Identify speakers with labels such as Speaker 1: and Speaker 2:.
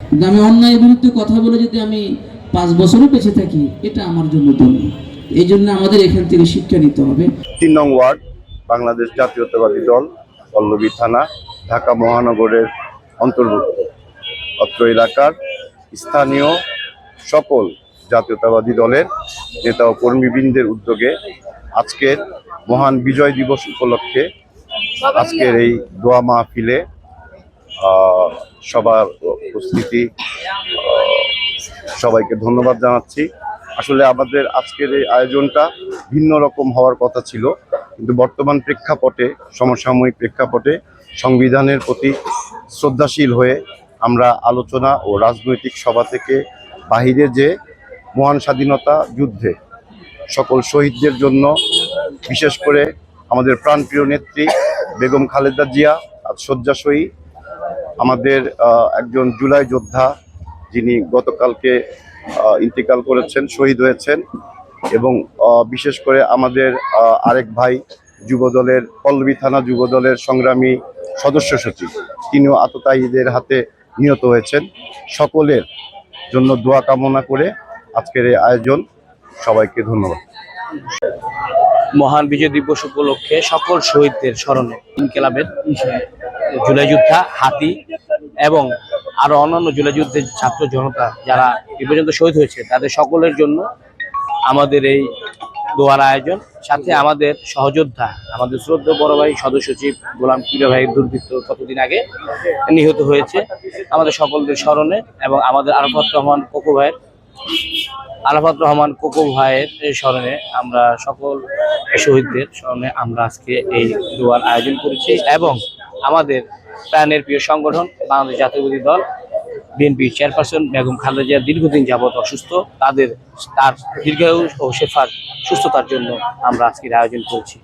Speaker 1: কিন্তু আমি অন্যায়ের বিরুদ্ধে কথা বলে যদি আমি 5 বছরও বেঁচে থাকি, এটা আমার জন্য ধন্য। এই জন্য আমাদের এখান থেকে শিক্ষা নিতে হবে।
Speaker 2: 3 নং ওয়ার্ড, বাংলাদেশ জাতীয়তাবাদী দল, পল্লবী থানা, ঢাকা মহানগরের অন্তর্ভুক্ত। অত্র এলাকার স্থানীয় সকল জাতীয়তাবাদী দলের নেতা ও কর্মীবৃন্দের উদ্যোগে আজকের মহান বিজয় দিবস উপলক্ষে আজকের এই দোয়া মাহফিলে সবার উপস্থিতি, সবাইকে ধন্যবাদ জানাচ্ছি। আসলে আমাদের আজকের এই আয়োজনটা ভিন্ন রকম হওয়ার কথা ছিল, কিন্তু বর্তমান প্রেক্ষাপটে, সমসাময়িক প্রেক্ষাপটে সংবিধানের প্রতি শ্রদ্ধাশীল হয়ে আমরা আলোচনা ও রাজনৈতিক সভা থেকে বাহিরে যে মহান স্বাধীনতা যুদ্ধে সকল শহীদদের জন্য, বিশেষ করে আমাদের প্রাণপ্রিয় নেত্রী বেগম খালেদা জিয়া আজ শয্যাশয়ী, আমাদের একজন জুলাই যোদ্ধা যিনি গতকালকে ইন্তেকাল করেছেন, শহীদ হয়েছেন, এবং বিশেষ করে আমাদের আরেক ভাই যুবদলের, পল্লবী থানা যুবদলের সংগ্রামী সদস্য সচিব, তিনিও আততায়ীদের হাতে নিহত হয়েছেন। সকলের জন্য দোয়া কামনা করে আজকের এই আয়োজন। সবাইকে ধন্যবাদ।
Speaker 3: মহান বিজয় দিবস উপলক্ষে সকল শহীদদের স্মরণে ইনকিলাবের জুলাই যোদ্ধা, হাতি এবং আরো অন্যান্য জুলাই যুদ্ধের ছাত্র জনতা যারা এ পর্যন্ত শহীদ হয়েছে তাদের সকলের জন্য আমাদের এই দোয়ার আয়োজন। সাথে আমাদের সহযোদ্ধা, আমাদের শ্রদ্ধেয় বড় ভাই সদস্য সচিব গোলাম কিবরিয়া ভাই দুর্বৃত্ত কতদিন আগে নিহত হয়েছে, আমাদের সকলদের স্মরণে এবং আমাদের আরাফাত রহমান কোকো ভাইয়ের স্মরণে আমরা সকল শহীদদের স্মরণে আমরা আজকে এই দোয়ার আয়োজন করেছি। এবং আমাদের প্রাণের প্রিয় সংগঠন বাংলাদেশ জাতীয়তাবাদী দল বিএনপি চেয়ারপারসন বেগম খালেদা জিয়া দীর্ঘদিন যাবৎ অসুস্থ, তার দীর্ঘায়ু ও শেফার সুস্থতার জন্য আমরা আজকের আয়োজন করছি।